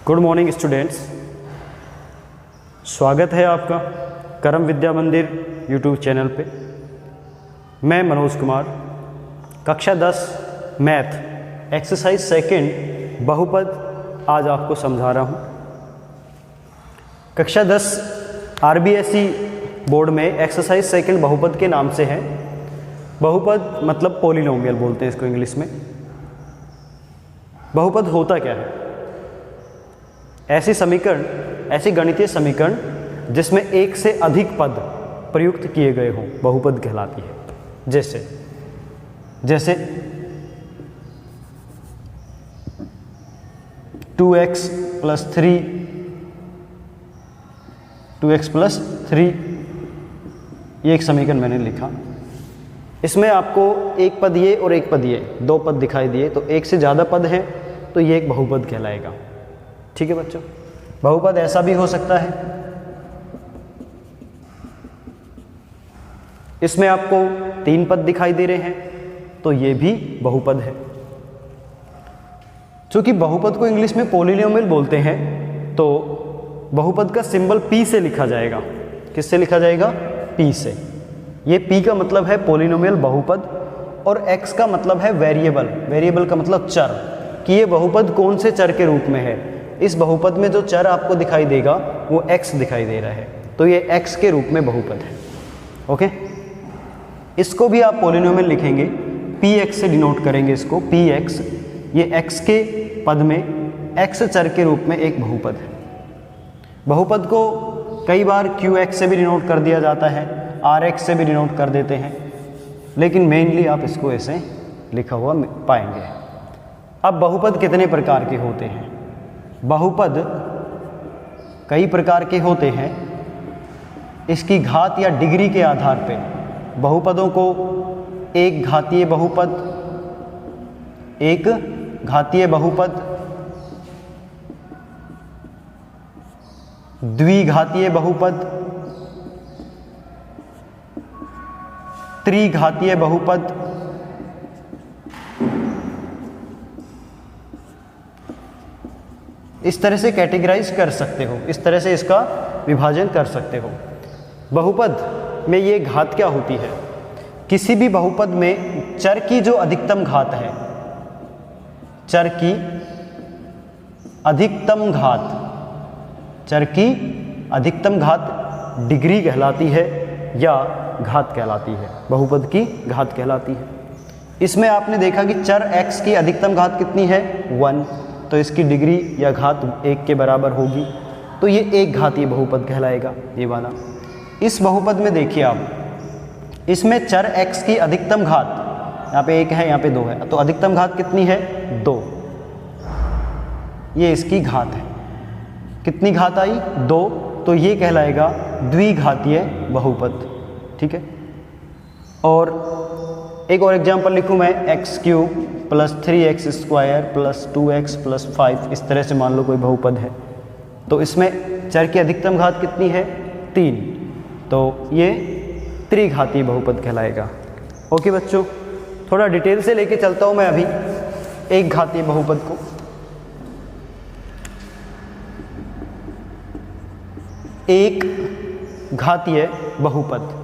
Good morning students, स्वागत है आपका करम विद्या मंदिर यूट्यूब चैनल पे। मैं मनोज कुमार कक्षा 10 मैथ एक्सरसाइज सेकंड बहुपद आज आपको समझा रहा हूँ। कक्षा 10 आरबीएसई बोर्ड में एक्सरसाइज सेकंड बहुपद के नाम से है। बहुपद मतलब पॉलिनोमियल बोलते हैं इसको इंग्लिश में। बहुपद होता क्या है? ऐसी समीकरण, ऐसी गणितीय समीकरण जिसमें एक से अधिक पद प्रयुक्त किए गए हों बहुपद कहलाती है। जैसे 2x प्लस 3 ये एक समीकरण मैंने लिखा। इसमें आपको एक पद ये और एक पद ये, दो पद दिखाई दिए, तो एक से ज़्यादा पद हैं तो ये एक बहुपद कहलाएगा। ठीक है बच्चों, बहुपद ऐसा भी हो सकता है, इसमें आपको 3 पद दिखाई दे रहे हैं तो ये भी बहुपद है। चूंकि बहुपद को इंग्लिश में पॉलिनोमियल बोलते हैं तो बहुपद का सिंबल P से लिखा जाएगा। किससे लिखा जाएगा? P से। ये P का मतलब है पॉलिनोमियल बहुपद और X का मतलब है वेरिएबल। वेरिएबल का मतलब चर, कि ये बहुपद कौन से चर के रूप में है। इस बहुपद में जो चर आपको दिखाई देगा वो x दिखाई दे रहा है, तो ये x के रूप में बहुपद है। ओके, इसको भी आप पॉलिनोमियल लिखेंगे, px से डिनोट करेंगे इसको, px। ये x के पद में x चर के रूप में एक बहुपद है। बहुपद को कई बार qx से भी डिनोट कर दिया जाता है, rx से भी डिनोट कर देते हैं, लेकिन मेनली आप इसको ऐसे लिखा हुआ पाएंगे। अब बहुपद कितने प्रकार के होते हैं? बहुपद कई प्रकार के होते हैं। इसकी घात या डिग्री के आधार पर बहुपदों को एक घातीय बहुपद, एक घातीय बहुपद, द्विघातीय बहुपद, त्रिघातीय बहुपद, इस तरह से कैटेगराइज कर सकते हो, इस तरह से इसका विभाजन कर सकते हो। बहुपद में ये घात क्या होती है? किसी भी बहुपद में चर की जो अधिकतम घात है, चर की अधिकतम घात, चर की अधिकतम घात डिग्री कहलाती है या घात कहलाती है, बहुपद की घात कहलाती है। इसमें आपने देखा कि चर x की अधिकतम घात कितनी है? 1, तो इसकी डिग्री या घात 1 के बराबर होगी, तो ये एक घातीय बहुपद कहलाएगा ये वाला। इस बहुपद में देखिए आप, इसमें चर x की अधिकतम घात, यहाँ पे 1 है, यहाँ पे 2 है, तो अधिकतम घात कितनी है? 2। ये इसकी घात है। कितनी घात आई? 2, तो ये कहलाएगा द्विघातीय बहुपद। ठीक है, और एक और एग्जाम्पल लिखूँ मैं, x³ plus 3x² plus 2x plus 5, इस तरह से मान लो कोई बहुपद है, तो इसमें चर की अधिकतम घात कितनी है? 3, तो ये त्रिघातीय बहुपद कहलाएगा। ओके बच्चों, थोड़ा डिटेल से लेके चलता हूँ मैं अभी एक घातीय बहुपद को। एक घातीय बहुपद,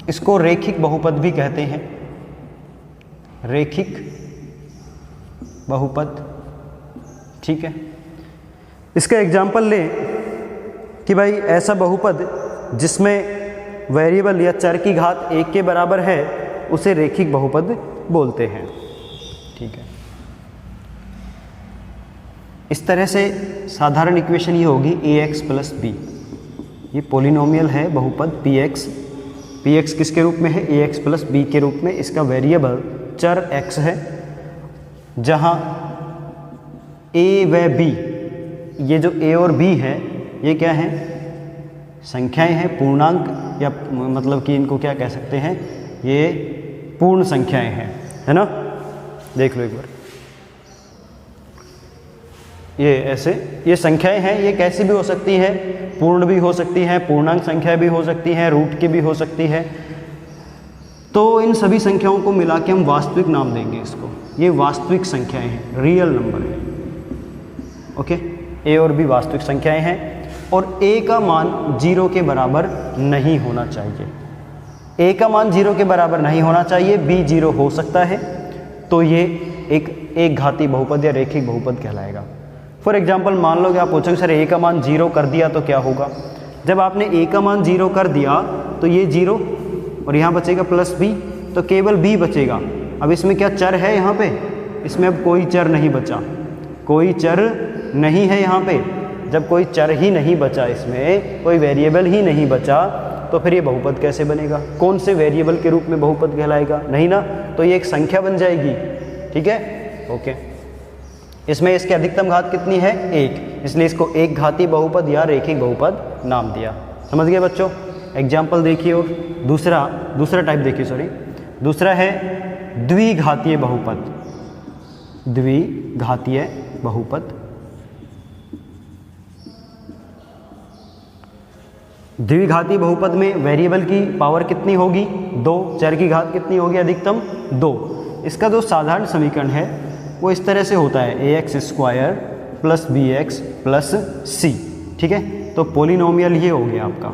इसको रेखिक बहुपद भी कहते हैं। रेखिक बहुपद, ठीक है। इसका एग्जाम्पल लें कि भाई ऐसा बहुपद जिसमें वेरिएबल या चर की घात 1 के बराबर है उसे रेखिक बहुपद बोलते हैं। ठीक है, इस तरह से साधारण इक्वेशन ये होगी ax प्लस b। ये पॉलिनोमियल है बहुपद px। px किसके रूप में है? ax प्लस b के रूप में। इसका वेरिएबल चर x है, जहाँ a व b, ये जो a और b है ये क्या है? संख्याएं हैं, पूर्णांक, या मतलब कि इनको क्या कह सकते हैं? ये पूर्ण संख्याएं हैं, है ना। देख लो एक बार, ये ऐसे, ये संख्याएं हैं, ये कैसी भी हो सकती हैं, पूर्ण भी हो सकती हैं, पूर्णांक संख्या भी हो सकती हैं, रूट की भी हो सकती है, तो इन सभी संख्याओं को मिला के हम वास्तविक नाम देंगे इसको। ये वास्तविक संख्याएं हैं, रियल नंबर है। ओके, ए और बी वास्तविक संख्याएं हैं और ए का मान 0 के बराबर नहीं होना चाहिए। ए का मान 0 के बराबर नहीं होना चाहिए, बी 0 हो सकता है, तो ये एक घातीय बहुपद या रेखिक बहुपद कहलाएगा। फॉर एग्जाम्पल मान लो कि आप पूछोगे सर ए का मान 0 कर दिया तो क्या होगा। जब आपने ए का मान 0 कर दिया तो ये 0 और यहाँ बचेगा प्लस बी, तो केवल बी बचेगा। अब इसमें क्या चर है यहाँ पे? इसमें अब कोई चर नहीं बचा, कोई चर नहीं है यहाँ पे। जब कोई चर ही नहीं बचा, इसमें कोई वेरिएबल ही नहीं बचा, तो फिर ये बहुपद कैसे बनेगा? कौन से वेरिएबल के रूप में बहुपद कहलाएगा? नहीं ना, तो ये एक संख्या बन जाएगी। ठीक है, ओके। इसमें इसके अधिकतम घात कितनी है? 1, इसलिए इसको एक घातीय बहुपद या रेखिक बहुपद नाम दिया। समझ गए बच्चों? एग्जाम्पल देखिए और दूसरा टाइप देखिए, दूसरा है द्विघातीय बहुपद। द्विघातीय बहुपद, द्विघातीय बहुपद में वेरिएबल की पावर कितनी होगी? 2, चर की घात कितनी होगी? अधिकतम 2। इसका जो साधारण समीकरण है वो इस तरह से होता है, ax² plus bx plus c। ठीक है, तो पोलिनोमियल ये हो गया आपका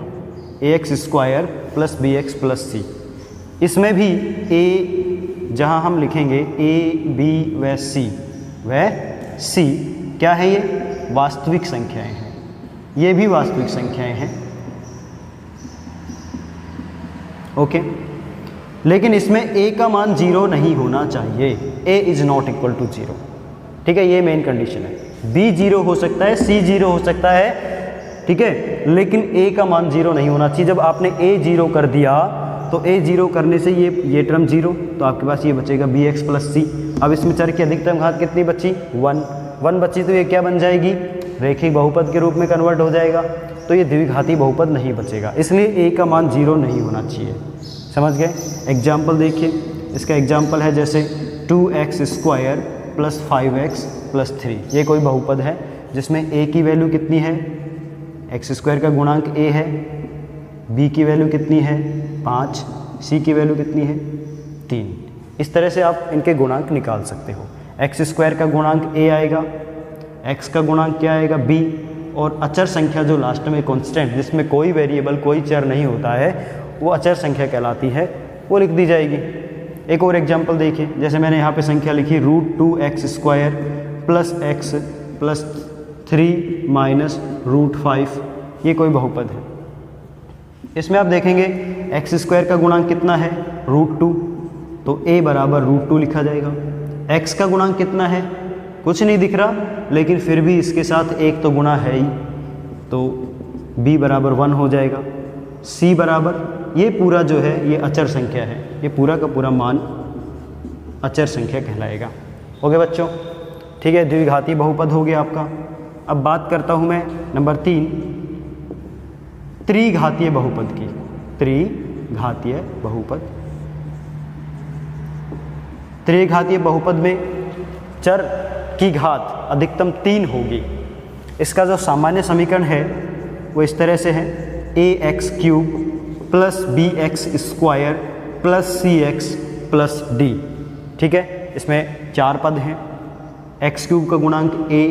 ax² plus bx plus c। इसमें भी a जहाँ हम लिखेंगे a, b व c, वह c क्या है? ये वास्तविक संख्याएं हैं, ये भी वास्तविक संख्याएं हैं। ओके, लेकिन इसमें a का मान 0 नहीं होना चाहिए, a is not equal to 0। ठीक है, ये मेन कंडीशन है। b 0 हो सकता है, c 0 हो सकता है, ठीक है, लेकिन a का मान 0 नहीं होना चाहिए। जब आपने a 0 कर दिया तो a 0 करने से ये टर्म 0, तो आपके पास ये बचेगा bx प्लस c। अब इसमें चर की अधिकतम घात कितनी बची? 1 बची, तो ये क्या बन जाएगी? रेखिक बहुपद के रूप में कन्वर्ट हो जाएगा। तो ये द्विघाती बहुपद नहीं बचेगा, इसलिए a का मान 0 नहीं होना चाहिए। समझ गए? एग्जाम्पल देखिए, इसका एग्जाम्पल है जैसे 2x² प्लस 5x प्लस 3। ये कोई बहुपद है जिसमें a की वैल्यू कितनी है? x² का गुणांक a है, b की वैल्यू कितनी है? 5, c की वैल्यू कितनी है? 3। इस तरह से आप इनके गुणांक निकाल सकते हो। x² का गुणांक a आएगा, x का गुणांक क्या आएगा? b, और अचर संख्या जो लास्ट में कांस्टेंट, जिसमें कोई वेरिएबल कोई चर नहीं होता है, वो अचर संख्या कहलाती है, वो लिख दी जाएगी। एक और एग्जांपल देखिए, जैसे मैंने यहाँ पे संख्या लिखी √2x² plus x plus 3 minus √5। ये कोई बहुपद है। इसमें आप देखेंगे x² का गुणांक कितना है? √2, तो a बराबर √2 लिखा जाएगा। x का गुणांक कितना है? कुछ नहीं दिख रहा, लेकिन फिर भी इसके साथ एक तो गुणा है ही, तो b बराबर 1 हो जाएगा। c बराबर, ये पूरा जो है ये अचर संख्या है, ये पूरा का पूरा मान अचर संख्या कहलाएगा। हो गया बच्चों? ठीक है, द्विघातीय बहुपद हो गया आपका। अब बात करता हूँ मैं नंबर 3, त्रिघातीय बहुपद की। त्रिघातीय बहुपद, त्रिघातीय बहुपद में चर की घात अधिकतम 3 होगी। इसका जो सामान्य समीकरण है वो इस तरह से है, ax³ plus bx² plus cx plus d। ठीक है, इसमें 4 पद हैं। x³ का गुणांक a,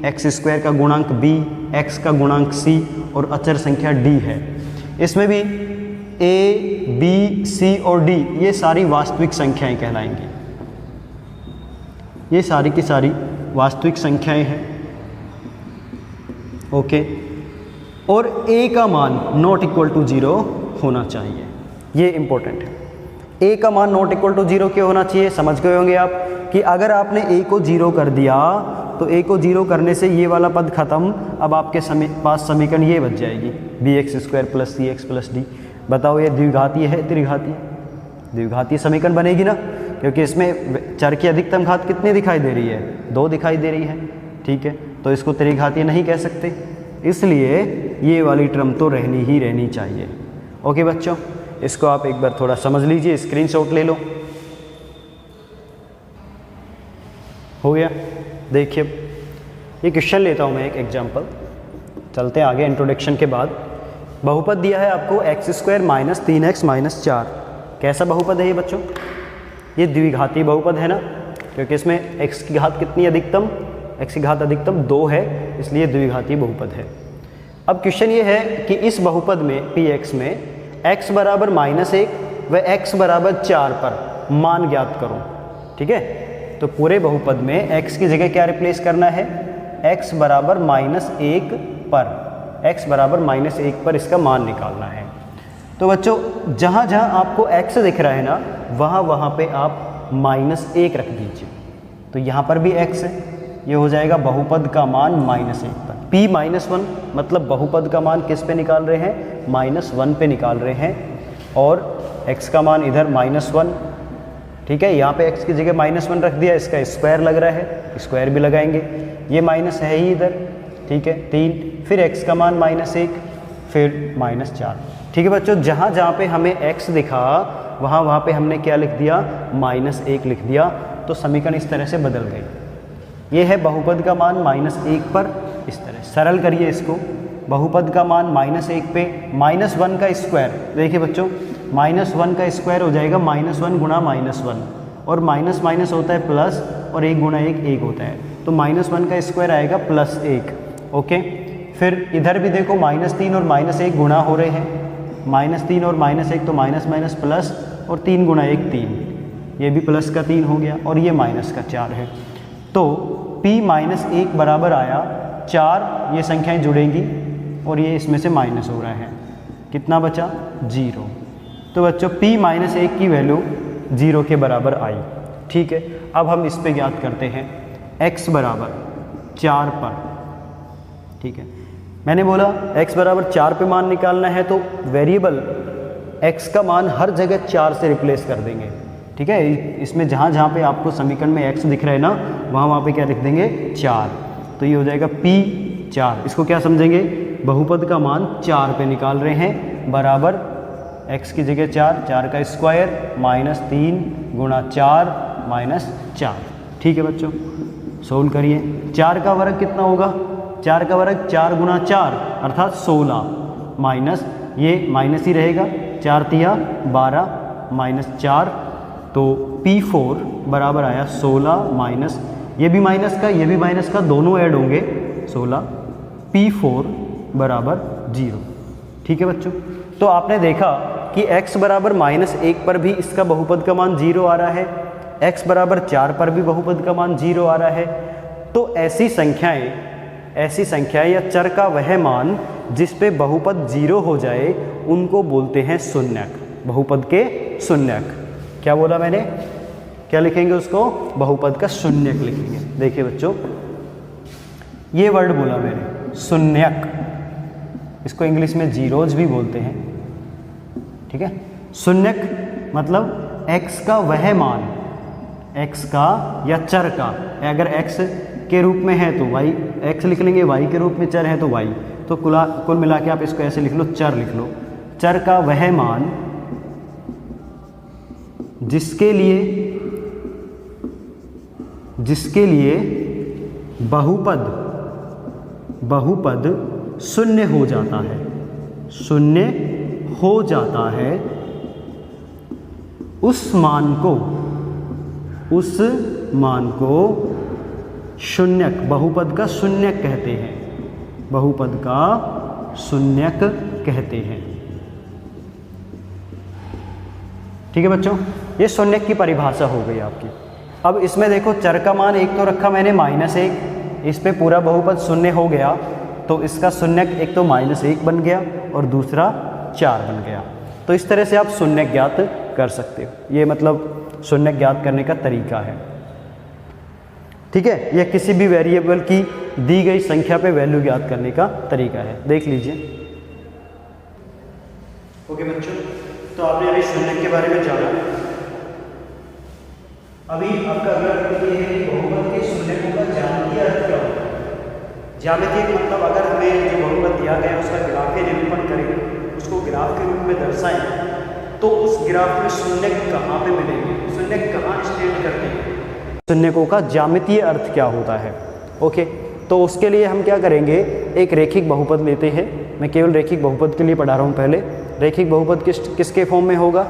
x² का गुणांक b, x का गुणांक c और अचर संख्या d है। इसमें भी a, b, c और d ये सारी वास्तविक संख्याएं कहलाएंगी। ये सारी की सारी वास्तविक संख्याएं हैं। ओके, और a का मान नॉट इक्वल टू 0 होना चाहिए, ये इंपॉर्टेंट है। a का मान नॉट इक्वल टू 0 क्यों होना चाहिए? समझ गए होंगे आप कि अगर आपने a को 0 कर दिया तो a को 0 करने से ये वाला पद खत्म, अब आपके पास समीकरण ये बच जाएगी bx² plus cx plus d। बताओ ये द्विघातीय है त्रिघातीय? द्विघातीय समीकरण बनेगी ना, क्योंकि इसमें चर की अधिकतम घात कितनी दिखाई दे रही है? 2 दिखाई दे रही है। ठीक है, तो इसको त्रिघातीय नहीं कह सकते, इसलिए ये वाली टर्म तो रहनी ही रहनी चाहिए। ओके बच्चों, इसको आप एक बार थोड़ा समझ लीजिए, स्क्रीनशॉट ले लो। हो गया? देखिए, ये क्वेश्चन लेता हूँ मैं, एक एग्जांपल। चलते हैं आगे इंट्रोडक्शन के बाद। बहुपद दिया है आपको x² माइनस 3x माइनस 4। कैसा बहुपद है ये बच्चों? ये द्विघाती बहुपद है ना, क्योंकि इसमें x की घात कितनी अधिकतम, x की घात अधिकतम 2 है, इसलिए द्विघाती बहुपद है। अब क्वेश्चन ये है कि इस बहुपद में px में x बराबर -1 व x बराबर 4 पर मान ज्ञात करो। ठीक है, तो पूरे बहुपद में x की जगह क्या रिप्लेस करना है? x बराबर -1 पर, x बराबर -1 पर इसका मान निकालना है। तो बच्चों जहाँ जहाँ आपको x दिख रहा है ना, वहाँ वहाँ पे आप -1 रख दीजिए। तो यहाँ पर भी x है, ये हो जाएगा बहुपद का मान -1 पर। p -1 मतलब बहुपद का मान किस पे निकाल रहे हैं? -1 पे निकाल रहे हैं, और x का मान इधर -1। ठीक है, यहाँ पे x की जगह -1 रख दिया, इसका स्क्वायर लग रहा है, स्क्वायर भी लगाएंगे, ये माइनस है ही इधर। ठीक है, 3, फिर x का मान -1, फिर -4। ठीक है बच्चों, जहाँ जहाँ पे हमें x दिखा वहाँ वहाँ पे हमने क्या लिख दिया? -1 लिख दिया। तो समीकरण इस तरह से बदल गई। ये है बहुपद का मान -1 पर, इस तरह सरल करिए इसको। बहुपद का मान -1 पे -1 का स्क्वायर, देखिए बच्चों -1 का स्क्वायर हो जाएगा -1 गुणा -1, और माइनस माइनस होता है प्लस, और 1 गुणा 1 होता है, तो -1 का स्क्वायर आएगा +1। ओके, फिर इधर भी देखो -3 और -1 गुणा हो रहे हैं, -3 और -1 तो माइनस माइनस प्लस, और 3 गुणा 1 3, ये भी प्लस का 3 हो गया, और ये माइनस का 4 है। तो p -1 बराबर आया 4, ये संख्याएं जुड़ेंगी और ये इसमें से माइनस हो रहा है, कितना बचा? 0। तो बच्चों p -1 की वैल्यू 0 के बराबर आई। ठीक है, अब हम इस पे ज्ञात करते हैं x बराबर 4 पर। ठीक है, मैंने बोला x बराबर 4 पे मान निकालना है, तो वेरिएबल x का मान हर जगह 4 से रिप्लेस कर देंगे। ठीक है, इसमें जहाँ जहाँ पे आपको समीकरण में x दिख रहा है ना, वहाँ पे क्या लिख देंगे? 4। तो ये हो जाएगा p 4। इसको क्या समझेंगे? बहुपद का मान 4 पे निकाल रहे हैं, बराबर x की जगह 4 का स्क्वायर -3 गुणा 4 -4। ठीक है बच्चों, सोल्व करिए। 4 का वर्ग कितना होगा? 4 का वर्ग 4 गुणा 4 अर्थात 16, माइनस ये माइनस ही रहेगा, 4 तिया 12 -4, तो P4 बराबर आया 16 माइनस, ये भी माइनस का ये भी माइनस का, दोनों ऐड होंगे 16, P4 बराबर 0। ठीक है बच्चों, तो आपने देखा कि x बराबर -1 पर भी इसका बहुपद का मान 0 आ रहा है, x बराबर 4 पर भी बहुपद का मान 0 आ रहा है। तो ऐसी संख्याएं या चर का वह मान जिस पे बहुपद 0 हो जाए उनको बोलते हैं शून्यक, बहुपद के शून्यक। क्या बोला मैंने? क्या लिखेंगे उसको? बहुपद का शून्यक लिखेंगे। देखिए बच्चों, ये वर्ड बोला मैंने, शून्यक, इसको इंग्लिश में जीरोज भी बोलते हैं। ठीक है, शून्यक मतलब x का वह मान, x का या चर का, अगर x के रूप में है तो y x लिख लेंगे, y के रूप में चर है तो y, तो कुल मिला के आप इसको ऐसे लिख लो, चर लिख लो। चर का वह मान जिसके लिए बहुपद शून्य हो जाता है, शून्य हो जाता है, उस मान को शून्यक, बहुपद का शून्यक कहते हैं, बहुपद का शून्यक कहते हैं। ठीक है बच्चों, ये शून्यक की परिभाषा हो गई आपकी। अब इसमें देखो चर का मान एक तो रखा मैंने -1, इस पे पूरा बहुपद शून्य हो गया, तो इसका शून्यक एक तो -1 बन गया और दूसरा 4 बन गया। तो इस तरह से आप शून्यक ज्ञात कर सकते हो, ये मतलब शून्यक ज्ञात करने का तरीका है। ठीक है, यह किसी भी वेरिएबल की दी गई संख्या पे वैल्यू ज्ञात करने का तरीका है, देख लीजिए। ओके बच्चों, तो आपने अभी शून्यक के बारे में जाना। अभी आपका अगला टॉपिक ये है कि बहुपद के शून्यकों का ज्यामितीय अर्थ क्या होता है। ज्यामितीय मतलब अगर हमें जो बहुपद दिया गया है उसका ग्राफीय निरूपण करें, उसको ग्राफ के रूप में दर्शाएं, तो उस ग्राफ में शून्यक कहाँ पे मिलेंगे, शून्यक कहाँ स्टैंड करते हैं, शून्यकों का ज्यामितीय अर्थ क्या होता है। ओके, तो उसके लिए हम क्या करेंगे, एक रेखिक बहुपद लेते हैं। मैं केवल रेखिक बहुपद के लिए पढ़ा रहा हूँ। पहले रेखिक बहुपद किसके फॉर्म में होगा?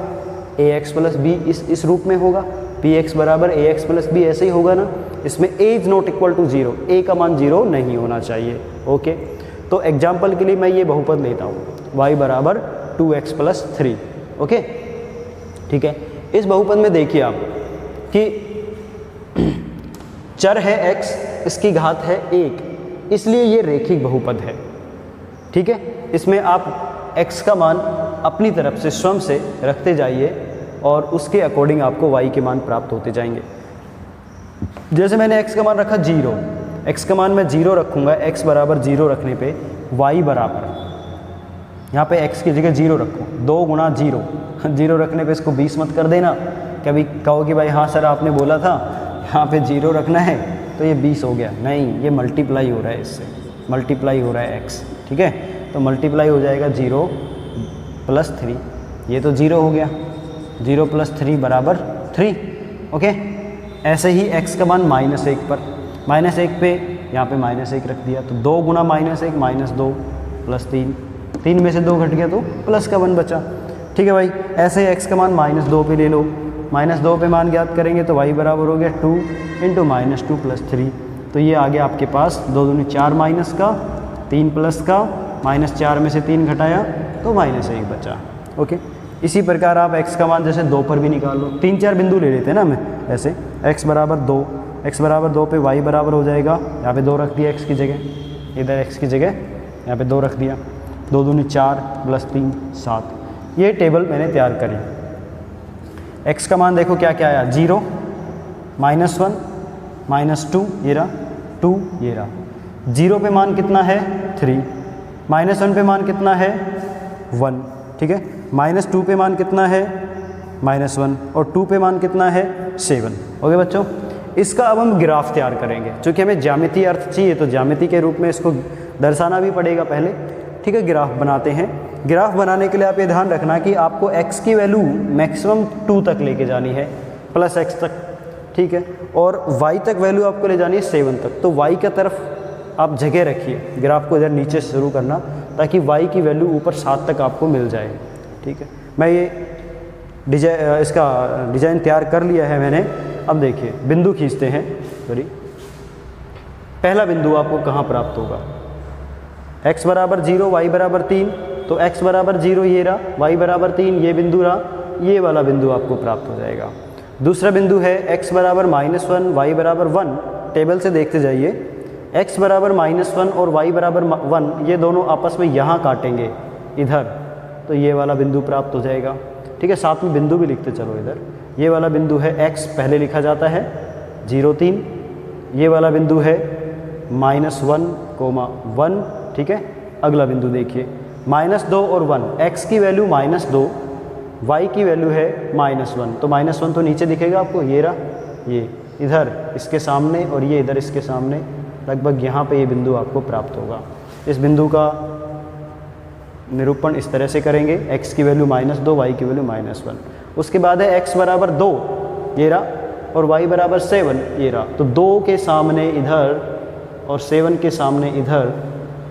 ए एक्स प्लस बी इस रूप में होगा, पी एक्स बराबर ए एक्स प्लस बी, ऐसे ही होगा ना। इसमें a is not equal to 0, a का मान 0 नहीं होना चाहिए। ओके, तो एग्जाम्पल के लिए मैं ये बहुपद लेता हूँ y बराबर 2x प्लस 3। ओके, ठीक है। इस बहुपद में देखिए आप कि चर है x, इसकी घात है 1, इसलिए ये रेखिक बहुपद है। ठीक है, इसमें आप x का मान अपनी तरफ से स्वयं से रखते जाइए और उसके अकॉर्डिंग आपको y के मान प्राप्त होते जाएंगे। जैसे मैंने x का मान रखा 0, x का मान मैं 0 रखूँगा, x बराबर 0 रखने पे y बराबर, यहाँ पे x की जगह 0 रखो, 2 गुणा 0, 0 रखने पे इसको 20 मत कर देना। कभी कहो कि भाई हाँ सर आपने बोला था यहाँ पे 0 रखना है तो ये 20 हो गया, नहीं, ये मल्टीप्लाई हो रहा है, इससे मल्टीप्लाई हो रहा है x। ठीक है, तो मल्टीप्लाई हो जाएगा 0 प्लस 3, ये तो 0 हो गया, 0 प्लस 3 बराबर 3। ओके, ऐसे ही x का मान -1 पर, -1 पे यहाँ पे -1 रख दिया, तो 2 गुणा -1 -2 प्लस 3, 3 में से 2 घट गया तो प्लस का 1 बचा। ठीक है भाई, ऐसे ही x का मान -2 पे ले लो, -2 पे मान ज्ञात करेंगे तो y बराबर हो गया 2 इंटू -2 प्लस 3, तो ये आ गया आपके पास 2 दूनी 4 माइनस का, 3 प्लस का, -4 में से 3 घटाया तो -1 बचा। ओके, इसी प्रकार आप x का मान जैसे 2 पर भी निकाल लो, 3-4 बिंदु ले लेते हैं ना हमें ऐसे। x बराबर 2, x बराबर 2 पे y बराबर हो जाएगा, यहाँ पे 2 रख दिया x की जगह, इधर x की जगह यहाँ पे 2 रख दिया, 2 दूनी 4 प्लस 3 7। ये टेबल मैंने तैयार करी। x का मान देखो क्या क्या आया, 0 -1 -2 ये रहा, 2 ये रहा, 0 पे मान कितना है 3, -1 पे मान कितना है 1। ठीक है, -2 पे मान कितना है -1 और 2 पे मान कितना है 7। ओके बच्चों, इसका अब हम ग्राफ तैयार करेंगे, क्योंकि हमें ज्यामितीय अर्थ चाहिए तो ज्यामिति के रूप में इसको दर्शाना भी पड़ेगा पहले। ठीक है, ग्राफ बनाते हैं। ग्राफ बनाने के लिए आप ये ध्यान रखना कि आपको x की वैल्यू मैक्सिमम 2 तक लेके जानी है, प्लस x तक। ठीक है, और y तक वैल्यू आपको ले जानी है 7 तक, तो y की तरफ आप जगह रखिए, ग्राफ को इधर नीचे से शुरू करना ताकि y की वैल्यू ऊपर 7 तक आपको मिल जाए। ठीक है, मैं ये इसका डिज़ाइन तैयार कर लिया है मैंने। अब देखिए बिंदु खींचते हैं, सॉरी, पहला बिंदु आपको कहाँ प्राप्त होगा, x बराबर 0 y बराबर 3, तो x बराबर 0 ये रहा, y बराबर 3 ये बिंदु रहा, ये वाला बिंदु आपको प्राप्त हो जाएगा। दूसरा बिंदु है x बराबर -1 y बराबर 1, टेबल से देखते जाइए, x बराबर -1 और y बराबर 1 ये दोनों आपस में यहाँ काटेंगे इधर, तो ये वाला बिंदु प्राप्त हो जाएगा। ठीक है, साथ में बिंदु भी लिखते चलो इधर, ये वाला बिंदु है x पहले लिखा जाता है 0 3, ये वाला बिंदु है -1, 1। ठीक है, अगला बिंदु देखिए -2 और 1, x की वैल्यू -2, y की वैल्यू है -1, तो -1 तो नीचे दिखेगा आपको, ये रहा, ये इधर इसके सामने और ये इधर इसके सामने, लगभग यहाँ पे ये बिंदु आपको प्राप्त होगा। इस बिंदु का निरूपण इस तरह से करेंगे, x की वैल्यू -2, y की वैल्यू -1। उसके बाद है x बराबर 2 ये रहा और y बराबर 7 ये रहा, तो 2 के सामने इधर और 7 के सामने इधर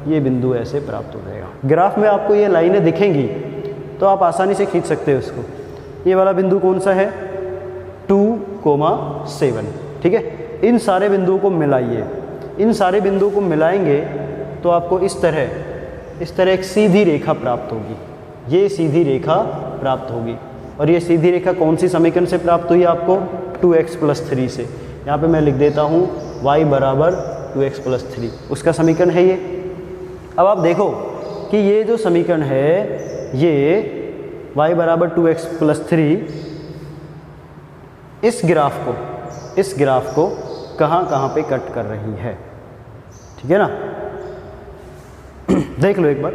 ये बिंदु ऐसे प्राप्त हो जाएगा। ग्राफ में आपको ये लाइनें दिखेंगी तो आप आसानी से खींच सकते हो इसको। ये वाला बिंदु कौन सा है 2, 7। ठीक है, इन सारे बिंदुओं को मिलाइए, इन सारे बिंदुओं को मिलाएंगे तो आपको इस तरह एक सीधी रेखा प्राप्त होगी, ये सीधी रेखा प्राप्त होगी। और ये सीधी रेखा कौन सी समीकरण से प्राप्त हुई आपको, 2x प्लस 3 से। यहाँ पे मैं लिख देता हूँ y बराबर 2x प्लस 3, उसका समीकरण है ये। अब आप देखो कि ये जो समीकरण है ये y बराबर 2x प्लस 3, इस ग्राफ को कहाँ पे कट कर रही है। ठीक है ना, देख लो एक बार,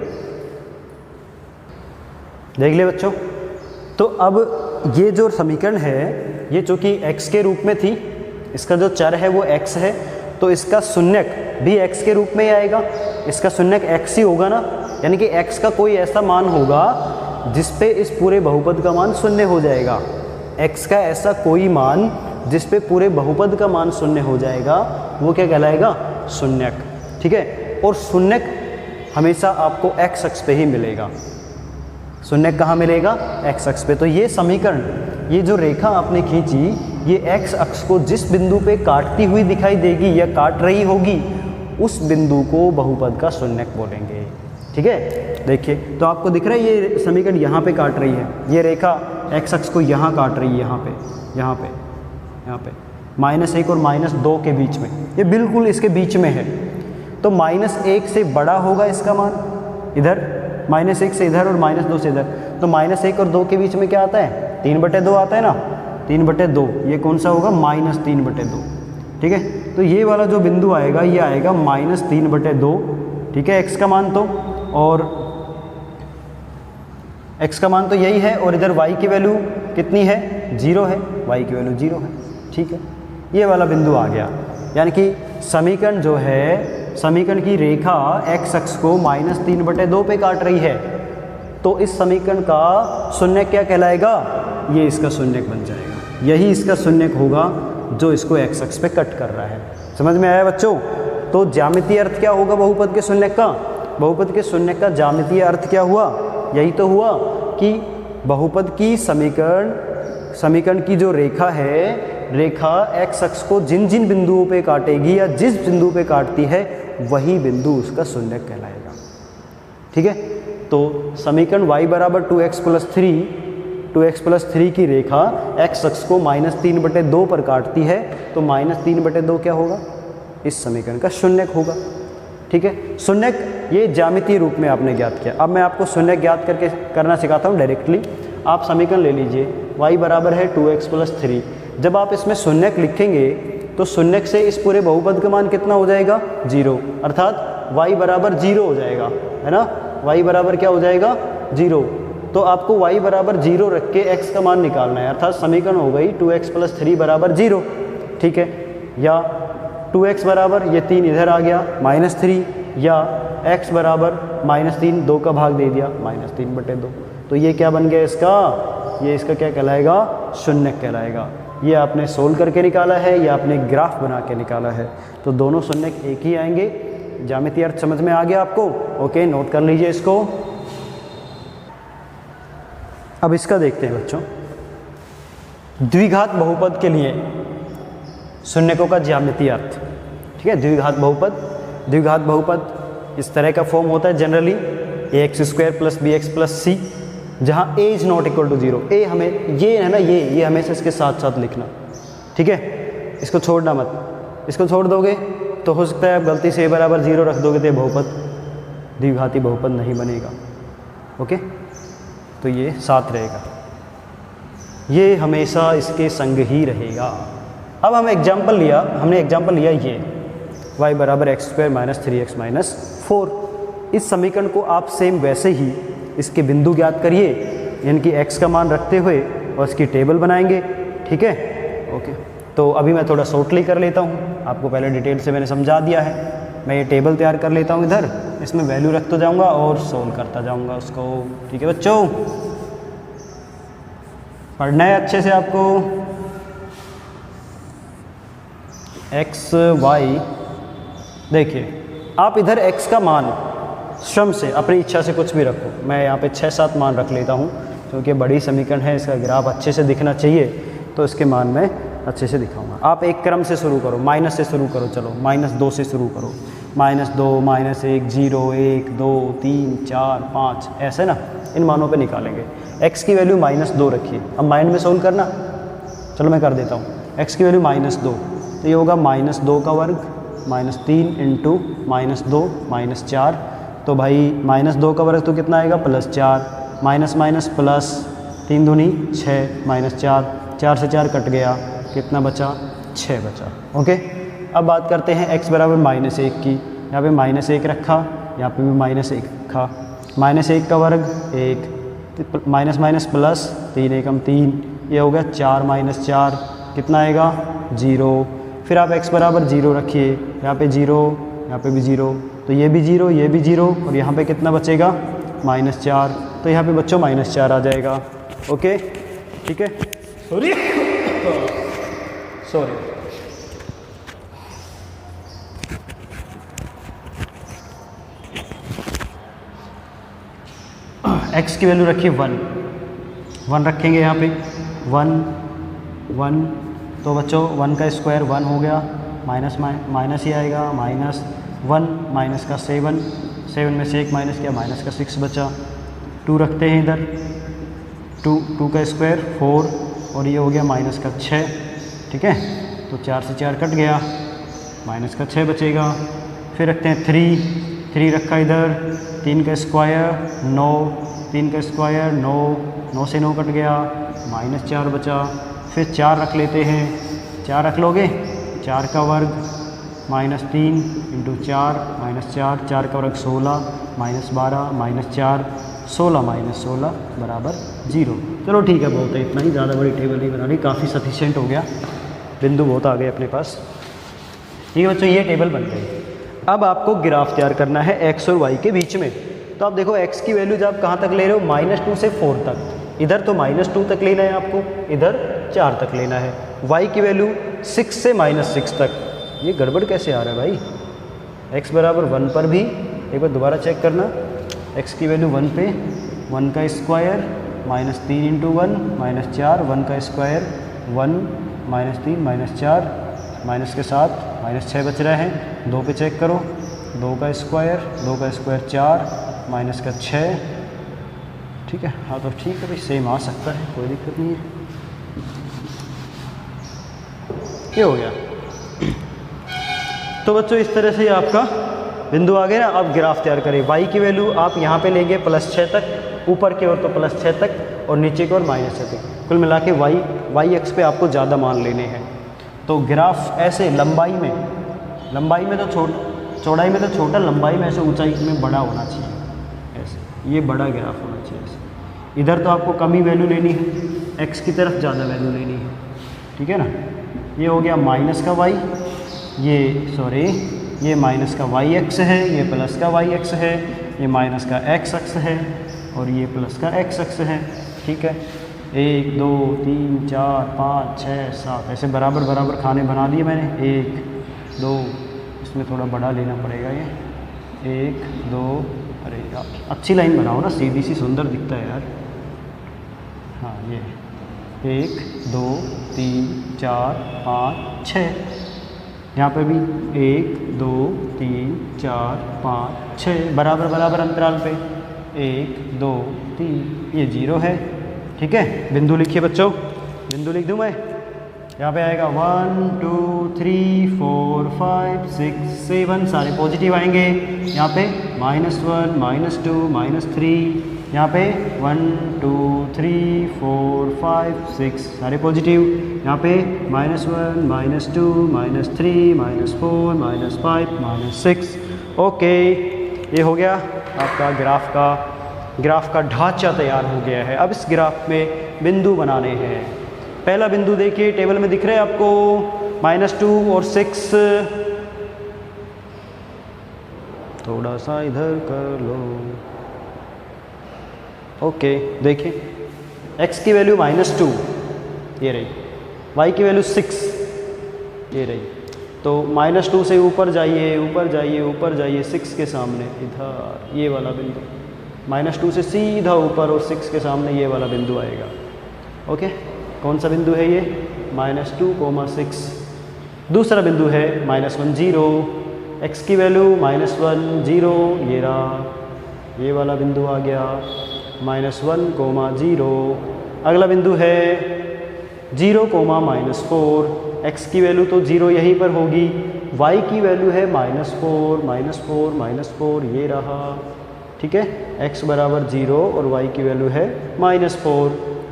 देख ले बच्चों। तो अब ये जो समीकरण है ये चूँकि x के रूप में थी, इसका जो चर है वो x है, तो इसका शून्यक भी x के रूप में ही आएगा, इसका शून्यक x ही होगा ना, यानी कि x का कोई ऐसा मान होगा जिस पे इस पूरे बहुपद का मान शून्य हो जाएगा। x का ऐसा कोई मान जिस पे पूरे बहुपद का मान शून्य हो जाएगा वो क्या कहलाएगा, शून्यक। ठीक है, और शून्यक हमेशा आपको x अक्ष पे ही मिलेगा, शून्यक कहाँ मिलेगा? एक्स अक्ष पे। तो ये समीकरण, ये जो रेखा आपने खींची, ये एक्स अक्ष को जिस बिंदु पे काटती हुई दिखाई देगी या काट रही होगी, उस बिंदु को बहुपद का शून्यक बोलेंगे। ठीक है, देखिए तो आपको दिख रहा है ये समीकरण यहाँ पे काट रही है, ये रेखा एक्स अक्ष को यहाँ काट रही है, यहाँ पे यहाँ पे यहाँ पे -1 और -2 के बीच में, ये बिल्कुल इसके बीच में है। तो -1 से बड़ा होगा इसका मान, इधर -1 से इधर और -2 से इधर, तो -1 और 2 के बीच में क्या आता है? 3/2 आता है ना, 3/2। ये कौन सा होगा? -3/2। ठीक है, तो ये वाला जो बिंदु आएगा ये आएगा -3/2। ठीक है, x का मान तो, और x का मान तो यही है, और इधर y की वैल्यू कितनी है? 0 है, y की वैल्यू 0 है। ठीक है, ये वाला बिंदु आ गया। यानी कि समीकरण जो है, समीकरण की रेखा x अक्ष को -3/2 पे काट रही है, तो इस समीकरण का शून्यक क्या कहलाएगा? ये इसका शून्यक बन जाएगा, यही इसका शून्यक होगा जो इसको x अक्ष पे कट कर रहा है। समझ में आया बच्चों? तो ज्यामितीय अर्थ क्या होगा बहुपद के शून्यक का? बहुपद के शून्यक का ज्यामितीय अर्थ क्या हुआ? यही तो हुआ कि बहुपद की समीकरण की जो रेखा है, रेखा x अक्ष को जिन जिन बिंदुओं पे काटेगी या जिस बिंदु पे काटती है, वही बिंदु उसका शून्यक कहलाएगा। ठीक है, तो समीकरण y बराबर 2x + 3 की रेखा x अक्ष को -3/2 पर काटती है, तो -3/2 क्या होगा? इस समीकरण का शून्यक होगा। ठीक है, शून्यक ये ज्यामितीय रूप में आपने ज्ञात किया। अब मैं आपको शून्यक ज्ञात करके करना सिखाता हूँ डायरेक्टली। आप समीकरण ले लीजिए, y बराबर है 2x + 3। जब आप इसमें शून्यक लिखेंगे तो शून्यक से इस पूरे बहुपद का मान कितना हो जाएगा? 0, अर्थात y बराबर 0 हो जाएगा, है ना? y बराबर क्या हो जाएगा? 0। तो आपको y बराबर 0 रख के x का मान निकालना है, अर्थात समीकरण हो गई 2x + 3 = 0। ठीक है, या 2x बराबर, ये 3 इधर आ गया -3, या x बराबर -3, 2 का भाग दे दिया -3/2। तो ये क्या बन गया इसका? ये इसका क्या कहलाएगा? शून्यक कहलाएगा। ये आपने सोल्व करके निकाला है या आपने ग्राफ बना के निकाला है, तो दोनों शून्यक एक ही आएंगे। ज्यामितीय अर्थ समझ में आ गया आपको? ओके, नोट कर लीजिए इसको। अब इसका देखते हैं बच्चों, द्विघात बहुपद के लिए शून्यकों का ज्यामितीय अर्थ। ठीक है, द्विघात बहुपद इस तरह का फॉर्म होता है जनरली, ax² + bx + c, जहाँ a is not equal to 0। a हमें ये है ना, ये हमेशा इसके साथ साथ लिखना। ठीक है, इसको छोड़ना मत। इसको छोड़ दोगे तो हो सकता है आप गलती से a बराबर 0 रख दोगे तो बहुपद द्विघाती बहुपद नहीं बनेगा। ओके, तो ये साथ रहेगा, ये हमेशा इसके संग ही रहेगा। अब हमने एग्जाम्पल लिया ये y बराबर x² - 3x - 4। इस समीकरण को आप सेम वैसे ही इसके बिंदु ज्ञात करिए, यानी कि x का मान रखते हुए, और इसकी टेबल बनाएंगे। ठीक है, ओके। तो अभी मैं थोड़ा शॉर्टली कर लेता हूँ, आपको पहले डिटेल से मैंने समझा दिया है। मैं ये टेबल तैयार कर लेता हूँ इधर, इसमें वैल्यू रखता जाऊँगा और सोल्व करता जाऊँगा उसको। ठीक है बच्चों, पढ़ना है अच्छे से आपको। x y, देखिए आप इधर x का मान स्वयं से अपनी इच्छा से कुछ भी रखो। मैं यहाँ पे 6-7 मान रख लेता हूँ, क्योंकि बड़ी समीकरण है, इसका ग्राफ अच्छे से दिखना चाहिए, तो इसके मान मैं अच्छे से दिखाऊंगा। आप एक क्रम से शुरू करो, माइनस से शुरू करो। चलो -2 से शुरू करो, -2 -1 0 1 2 3 4 5, ऐसे ना इन मानों पे निकालेंगे। x की वैल्यू -2 रखिए। अब माइंड में सोल्व करना, चलो मैं कर देता हूँ। x की वैल्यू -2, तो ये होगा -2 का वर्ग -3 × -2 -4। तो भाई -2 का वर्ग तो कितना आएगा? +4, माइनस प्लस, 3 दूनी 6 -4, 4 से 4 कट गया, कितना बचा? 6 बचा। ओके, अब बात करते हैं x बराबर -1 की। यहाँ पे -1 रखा, यहाँ पे भी -1 रखा। -1 का वर्ग 1, माइनस प्लस, 3 एकम 3, ये हो गया 4 - 4, कितना आएगा? 0। फिर आप x बराबर 0 रखिए, यहाँ पे 0, यहाँ पे भी 0, तो ये भी 0, ये भी 0, और यहाँ पे कितना बचेगा? -4। तो यहाँ पे बच्चों -4 आ जाएगा। ओके, ठीक है, सॉरी x की वैल्यू रखिए 1, 1 रखेंगे यहाँ पे 1 1, तो बच्चों 1 का स्क्वायर 1 हो गया, माइनस ही आएगा, -1 माइनस का 7, 7 में से 1 माइनस किया, माइनस का 6 बचा। 2 रखते हैं इधर, 2 का स्क्वायर 4 और ये हो गया माइनस का 6, ठीक है। तो 4 से 4 कट गया, माइनस का 6 बचेगा। फिर रखते हैं 3 रखा इधर, 3 का स्क्वायर 9, 3 का स्क्वायर 9, 9 से 9 कट गया, -4 बचा। फिर 4 रख लेते हैं, 4 रख लोगे, 4 का वर्ग -3 × 4 -4, 4 का वर्ग 16, -12 -4, 16 - 16 बराबर 0। चलो ठीक है, बहुत है, इतना ही, ज़्यादा बड़ी टेबल नहीं बनानी, काफ़ी सफिशिएंट हो गया, बिंदु बहुत आ गए अपने पास। ठीक है बच्चों, ये टेबल बन गई। अब आपको ग्राफ तैयार करना है x और y के बीच में। तो आप देखो x की वैल्यूज आप कहाँ तक ले रहे हो, -2 से 4 तक। इधर तो -2 तक लेना है आपको, इधर 4 तक लेना है। y की वैल्यू 6 से -6 तक। ये गड़बड़ कैसे आ रहा है भाई, x बराबर 1 पर भी एक बार दोबारा चेक करना, x की वैल्यू 1 पे 1 का स्क्वायर -3 × 1 -4, 1 का स्क्वायर 1 -3 -4, माइनस के साथ -6 बच रहा है। 2 पे चेक करो, 2 का स्क्वायर 4 माइनस का 6, ठीक है। हाँ तो ठीक है भाई, सेम आ सकता है, कोई दिक्कत नहीं है। ये हो गया। तो बच्चों इस तरह से आपका बिंदु आ गया ना। अब ग्राफ तैयार करें। y की वैल्यू आप यहाँ पे लेंगे +6 तक, ऊपर की ओर तो +6 तक और नीचे की ओर -6 तक। कुल मिला के y एक्स पे आपको ज़्यादा मान लेने हैं। तो ग्राफ ऐसे लंबाई में तो चौड़ाई में तो छोटा, लंबाई में ऐसे ऊंचाई में बड़ा होना चाहिए, ऐसे ये बड़ा ग्राफ होना चाहिए ऐसे। इधर तो आपको कम ही वैल्यू लेनी है, x की तरफ ज़्यादा वैल्यू लेनी है, ठीक है ना। ये हो गया माइनस का y, ये माइनस का y एक्स है, ये प्लस का y एक्स है, ये माइनस का x एक्स है और ये प्लस का x एक्स है, ठीक है। 1 2 3 4 5 6 7 ऐसे बराबर बराबर खाने बना दिए मैंने। 1 2, इसमें थोड़ा बड़ा लेना पड़ेगा ये, 1 2, अरे यार अच्छी लाइन बनाओ ना, सीधी सी सुंदर दिखता है यार। हाँ ये 1 2 3 4 5 6, यहाँ पे भी 1 2 3 4 5 6 बराबर बराबर अंतराल पे 1 2 3, ये 0 है, ठीक है। बिंदु लिखिए बच्चों, बिंदु लिख दूँ मैं, यहाँ पे आएगा 1 2 3 4 5 6 7, सारे पॉजिटिव आएंगे। यहाँ पे -1 -2 -3, यहाँ पे 1 2 3 4 5 6 सारे पॉजिटिव। यहाँ पे -1 -2 -3 -4 -5 -6। ओके, ये हो गया आपका ग्राफ का ढांचा तैयार हो गया है। अब इस ग्राफ में बिंदु बनाने हैं। पहला बिंदु देखिए, टेबल में दिख रहा है आपको, -2 और 6, थोड़ा सा इधर कर लो। ओके देखिए, x की वैल्यू -2 ये रही, y की वैल्यू 6 ये रही। तो -2 से ऊपर जाइए ऊपर जाइए ऊपर जाइए, 6 के सामने इधर ये वाला बिंदु, -2 से सीधा ऊपर और 6 के सामने ये वाला बिंदु आएगा। ओके, कौन सा बिंदु है ये, -2, 6। दूसरा बिंदु है -1 0, x की वैल्यू -1 0 ये रहा, ये वाला बिंदु आ गया, -1, 0। अगला बिंदु है 0, -4, x की वैल्यू तो 0 यहीं पर होगी, y की वैल्यू है -4 ये रहा, ठीक है। x बराबर 0 और y की वैल्यू है -4।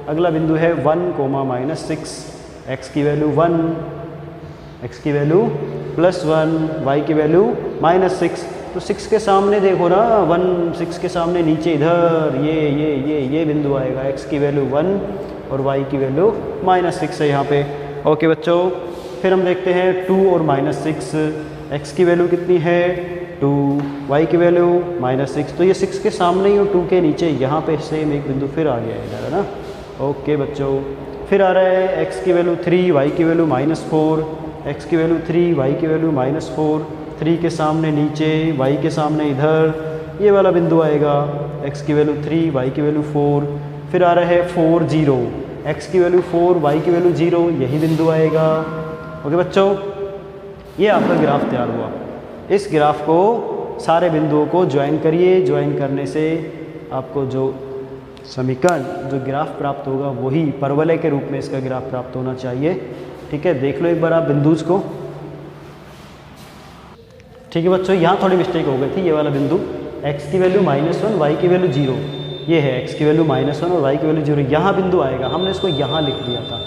अगला बिंदु है 1, -6, x की वैल्यू 1, x की वैल्यू +1, y की वैल्यू -6। तो 6 के सामने देखो ना, 1 6 के सामने नीचे इधर ये बिंदु आएगा, x की वैल्यू 1 और y की वैल्यू -6 है यहाँ पे। ओके बच्चों, फिर हम देखते हैं 2 और -6, x की वैल्यू कितनी है 2, y की वैल्यू -6। तो ये 6 के सामने ही और 2 के नीचे यहाँ पे सेम एक बिंदु फिर आ गया इधर, है ना। ओके बच्चों, फिर आ रहा है x की वैल्यू 3, y की वैल्यू -4, x की वैल्यू 3, y की वैल्यू -4, 3 के सामने नीचे, y के सामने इधर ये वाला बिंदु आएगा, x की वैल्यू 3, y की वैल्यू 4, फिर आ रहा है 4 0, x की वैल्यू 4, y की वैल्यू 0, यही बिंदु आएगा। ओके बच्चों, ये आपका ग्राफ तैयार हुआ। इस ग्राफ को सारे बिंदुओं को ज्वाइन करिए, ज्वाइन करने से आपको जो समीकरण, जो ग्राफ प्राप्त होगा वही परवलय के रूप में इसका ग्राफ प्राप्त होना चाहिए। ठीक है, देख लो एक बार आप बिंदुज को। ठीक है बच्चों, यहाँ थोड़ी मिस्टेक हो गई थी। ये वाला बिंदु x की वैल्यू -1, y की वैल्यू 0, ये है x की वैल्यू -1 और y की वैल्यू 0, यहाँ बिंदु आएगा। हमने इसको यहाँ लिख दिया था,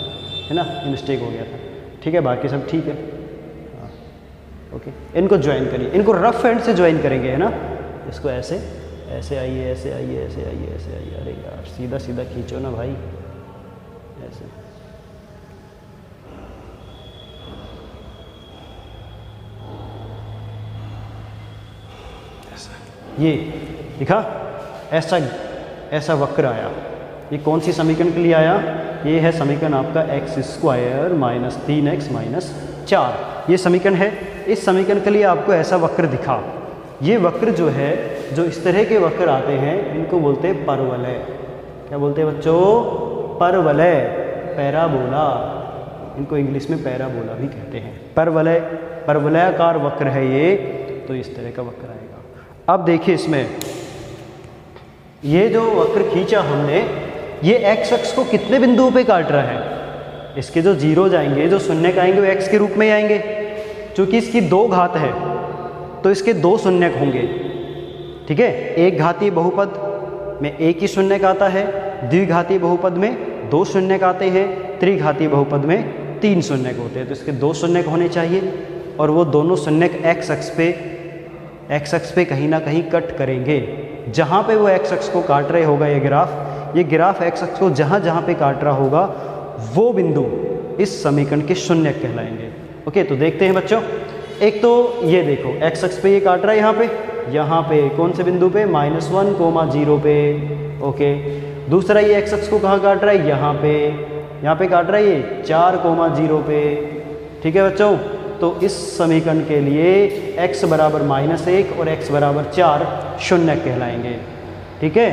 है ना, ये मिस्टेक हो गया था। ठीक है, बाकी सब ठीक है। हाँ, ओके, इनको ज्वाइन करिए, इनको रफ एंड से ज्वाइन करेंगे, है ना। इसको ऐसे ऐसे आइए, ऐसे आइए, ऐसे आइए, ऐसे आइए। अरे यार, सीधा सीधा खींचो ना भाई, ऐसे। ये दिखा, ऐसा ऐसा वक्र आया। ये कौन सी समीकरण के लिए आया? ये है समीकरण आपका x² - 3x - 4, ये समीकरण है। इस समीकरण के लिए आपको ऐसा वक्र दिखा। ये वक्र जो है, जो इस तरह के वक्र आते हैं, इनको बोलते हैं परवलय। क्या बोलते हैं बच्चों? परवलय, पैराबोला। इनको इंग्लिश में पैराबोला भी कहते हैं। परवलय, परवलयाकार वक्र है ये, तो इस तरह का वक्र आएगा। अब देखिए इसमें ये जो वक्र खींचा हमने, ये x अक्ष को कितने बिंदुओं पे काट रहा है? इसके जो जीरो जाएंगे, जो शून्यक आएंगे, वो x के रूप में आएंगे। चूंकि इसकी 2 घात है तो इसके 2 शून्यक होंगे। ठीक है, एक घातीय बहुपद में एक ही शून्यक आता है, द्विघातीय बहुपद में 2 शून्यक आते हैं, त्रिघातीय बहुपद में 3 शून्यक होते हैं। तो इसके 2 शून्यक होने चाहिए, और वो दोनों शून्यक x अक्ष पे कहीं ना कहीं कट करेंगे। जहाँ पे वो x अक्ष को काट रहे होगा ये ग्राफ x अक्ष को जहाँ जहाँ पे काट रहा होगा, वो बिंदु इस समीकरण के शून्यक कहलाएंगे। ओके, तो देखते हैं बच्चों। एक तो ये देखो, x अक्ष पे ये काट रहा है, यहाँ पे कौन से बिंदु पे? -1, 0 पे। ओके, दूसरा ये x अक्ष को कहाँ काट रहा है? यहाँ पे काट रहा है ये 4, 0 पे। ठीक है बच्चों, तो इस समीकरण के लिए x बराबर -1 और x बराबर 4 शून्यक कहलाएंगे। ठीक है,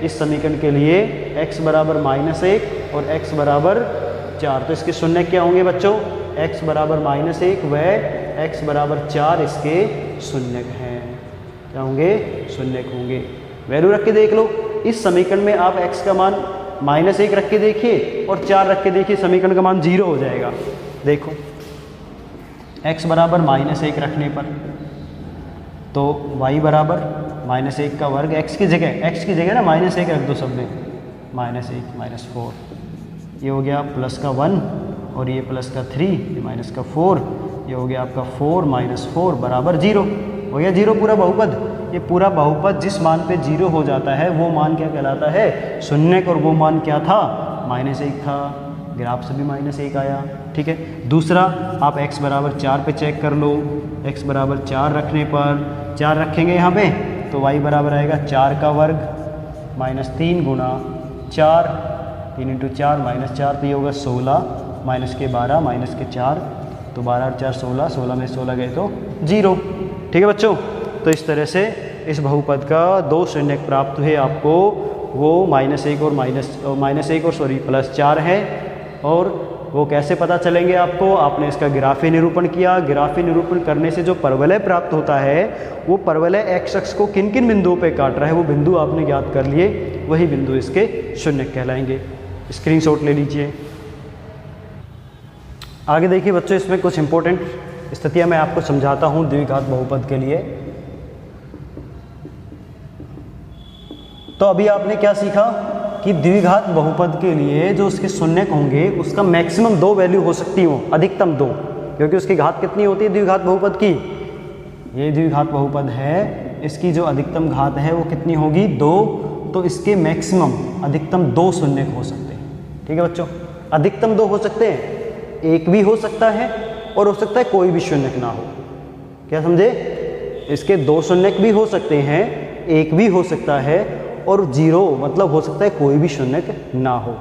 इस समीकरण के लिए x बराबर -1 और x बराबर 4, तो इसके शून्यक क्या होंगे बच्चों? x बराबर -1 व x बराबर 4 इसके शून्यक हैं। क्या होंगे? शून्यक होंगे। वैल्यू रख के देख लो। इस समीकरण में आप x का मान -1 रख के देखिए और 4 रख के देखिए, समीकरण का मान 0 हो जाएगा। देखो, x बराबर -1 रखने पर तो y बराबर -1 का वर्ग, x की जगह ना -1 रख दो सब में, -1 -4, ये हो गया प्लस का 1 और ये प्लस का 3, ये माइनस का 4, ये हो गया आपका 4 - 4 बराबर 0। हो गया 0 पूरा बहुपद। ये पूरा बहुपद जिस मान पे 0 हो जाता है वो मान क्या कहलाता है? शून्यक। और वो मान क्या था? -1 था। ग्राफ से भी -1 आया। ठीक है, दूसरा आप x बराबर 4 पे चेक कर लो। x बराबर 4 रखने पर 4 रखेंगे यहाँ पे, तो y बराबर आएगा 4 का वर्ग -3 गुणा 4, 3 × 4 -4, तो ये होगा 16, माइनस के 12 माइनस के 4, तो 12 और 4 16, 16 में 16 गए तो 0। ठीक है बच्चों, तो इस तरह से इस बहुपद का 2 शून्यक प्राप्त हुए आपको। वो -1 और +4 है। और वो कैसे पता चलेंगे आपको? आपने इसका ग्राफीय निरूपण किया। ग्राफीय निरूपण करने से जो परवलय प्राप्त होता है, वो परवलय x अक्ष को किन किन बिंदुओं पे काट रहा है, वो बिंदु आपने ज्ञात कर लिए, वही बिंदु इसके शून्यक कहलाएंगे। स्क्रीनशॉट ले लीजिए। आगे देखिए बच्चों, इसमें कुछ इंपॉर्टेंट स्थितियां मैं आपको समझाता हूँ द्विघात बहुपद के लिए। तो अभी आपने क्या सीखा कि द्विघात बहुपद के लिए जो उसके शून्यक होंगे, उसका मैक्सिमम 2 वैल्यू हो सकती हो, अधिकतम 2, क्योंकि उसकी घात कितनी होती है द्विघात बहुपद की? ये द्विघात बहुपद है, इसकी जो अधिकतम घात है वो कितनी होगी? 2। तो इसके मैक्सिमम अधिकतम 2 शून्यक हो सकते हैं। ठीक है बच्चों, अधिकतम 2 हो सकते हैं। एक भी हो सकता है और हो सकता है कोई भी शून्यक ना हो। क्या समझे? इसके 2 शून्यक भी हो सकते हैं, एक भी हो सकता है, और 0 मतलब हो सकता है कोई भी शून्यक ना हो।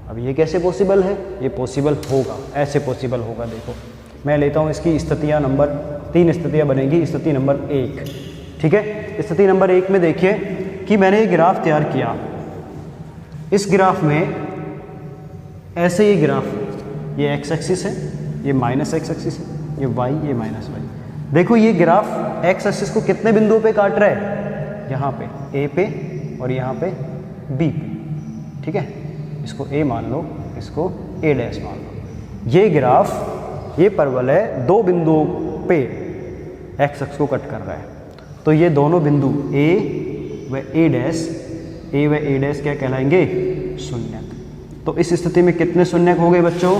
अब ये कैसे पॉसिबल है? ये पॉसिबल होगा, ऐसे पॉसिबल होगा। देखो मैं लेता हूँ इसकी स्थितियाँ नंबर 3 स्थितियाँ बनेगी। स्थिति नंबर 1, ठीक है। स्थिति नंबर 1 में देखिए कि मैंने ये ग्राफ तैयार किया। इस ग्राफ में ऐसे ये ग्राफ, ये एक्स एक्सिस है, ये माइनस एक्स एक्सिस है, ये वाई, ये माइनस वाई। देखो ये ग्राफ एक्स एक्सिस को कितने बिंदुओं पे काट रहा है, यहाँ पे ए पे और यहाँ पे बी पे, ठीक है। इसको ए मान लो, इसको ए डैश मान लो। ये ग्राफ, ये परवल है, 2 बिंदुओं पे एक्स एक्स को कट कर रहा है। तो ये दोनों बिंदु ए व ए डैश, ए व ए डैश क्या कहलाएंगे, शून्यक। तो इस स्थिति में कितने शून्यक हो गए बच्चों,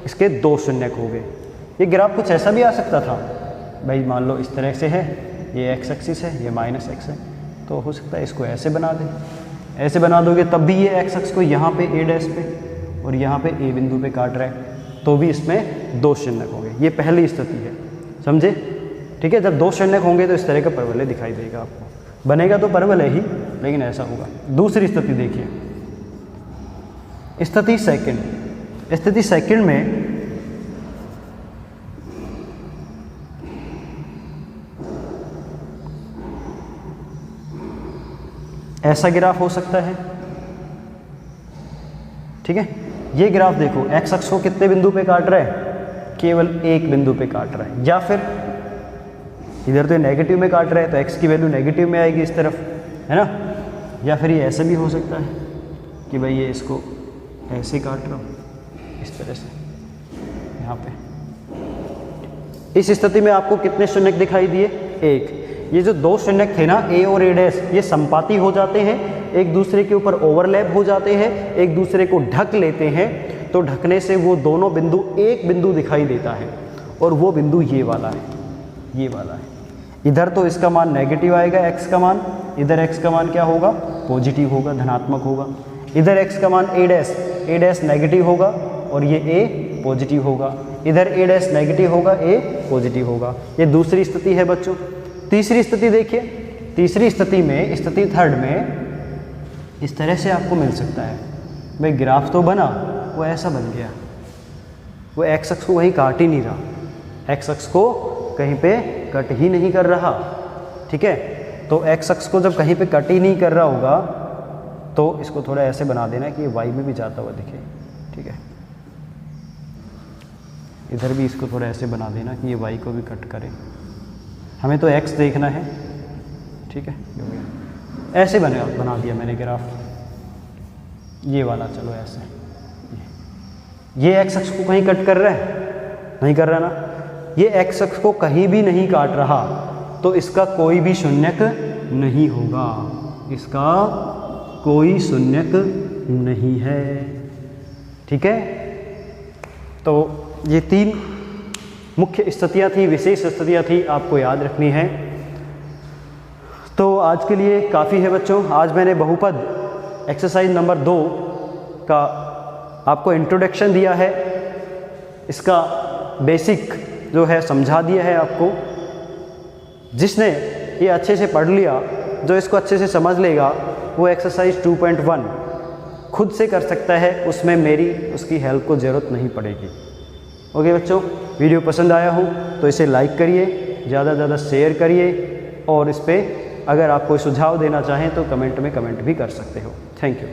इसके 2 शून्यक हो गए। ये ग्राफ कुछ ऐसा भी आ सकता था भाई, मान लो इस तरह से है, ये एक्स एक्सिस है, ये माइनस एक्स है, तो हो सकता है इसको ऐसे बना दें। ऐसे बना दोगे तब भी ये एक्स एक्स को यहाँ पे ए डैश पे और यहाँ पे ए बिंदु पे काट रहा है, तो भी इसमें 2 शून्यक होंगे। ये पहली स्थिति है, समझे, ठीक है। जब 2 शून्यक होंगे तो इस तरह का परवलय दिखाई देगा आपको, बनेगा तो परवलय ही, लेकिन ऐसा होगा। दूसरी स्थिति देखिए, स्थिति सेकंड। स्थिति सेकंड में ऐसा ग्राफ हो सकता है, ठीक है। ये ग्राफ देखो, एक्स अक्ष को कितने बिंदु पे काट रहा है, केवल एक बिंदु पे काट रहा है। या फिर इधर तो नेगेटिव में काट रहा है, तो एक्स की वैल्यू नेगेटिव में आएगी इस तरफ, है ना। या फिर ये ऐसे भी हो सकता है कि भाई ये इसको ऐसे काट रहा हूँ, इस तरह से यहाँ पे। इस स्थिति में आपको कितने शून्यक दिखाई दिए, 1। ये जो 2 शून्यक थे ना, ए और ए डैश, ये संपाती हो जाते हैं, एक दूसरे के ऊपर ओवरलैप हो जाते हैं, एक दूसरे को ढक लेते हैं। तो ढकने से वो दोनों बिंदु एक बिंदु दिखाई देता है, और वो बिंदु ये वाला है, ये वाला है। इधर तो इसका मान नेगेटिव आएगा, एक्स का मान, इधर एक्स का मान क्या होगा, पॉजिटिव होगा, धनात्मक होगा। इधर एक्स का मान ए डैश नेगेटिव होगा और ये ए पॉजिटिव होगा। इधर ए डैश नेगेटिव होगा, ए पॉजिटिव होगा। ये दूसरी स्थिति है बच्चों। तीसरी स्थिति देखिए, तीसरी स्थिति में, स्थिति थर्ड में इस तरह से आपको मिल सकता है। भाई ग्राफ तो बना, वो ऐसा बन गया, वो एक्स अक्ष को वहीं काट ही नहीं रहा, एक्स अक्ष को कहीं पे कट ही नहीं कर रहा, ठीक है। तो एक्स अक्ष को जब कहीं पे कट ही नहीं कर रहा होगा, तो इसको थोड़ा ऐसे बना देना कि ये वाई में भी जाता हुआ दिखे, ठीक है। इधर भी इसको थोड़ा ऐसे बना देना कि ये वाई को भी कट करे। हमें तो एक्स देखना है, ठीक है। ऐसे बना दिया मैंने ग्राफ, ये वाला, चलो ऐसे। ये एक्स अक्ष को कहीं कट कर रहा है, नहीं कर रहा ना। ये एक्स अक्ष को कहीं भी नहीं काट रहा, तो इसका कोई भी शून्यक नहीं होगा, इसका कोई शून्यक नहीं है, ठीक है। तो ये 3 मुख्य स्थितियाँ थी, विशेष स्थितियाँ थी, आपको याद रखनी है। तो आज के लिए काफ़ी है बच्चों। आज मैंने बहुपद एक्सरसाइज नंबर 2 का आपको इंट्रोडक्शन दिया है, इसका बेसिक जो है समझा दिया है आपको। जिसने ये अच्छे से पढ़ लिया, जो इसको अच्छे से समझ लेगा, वो एक्सरसाइज 2.1 खुद से कर सकता है, उसमें मेरी उसकी हेल्प को ज़रूरत नहीं पड़ेगी। ओके बच्चों, वीडियो पसंद आया हो तो इसे लाइक करिए, ज़्यादा से ज़्यादा शेयर करिए, और इस पर अगर आप कोई सुझाव देना चाहें तो कमेंट में कमेंट भी कर सकते हो। Thank you.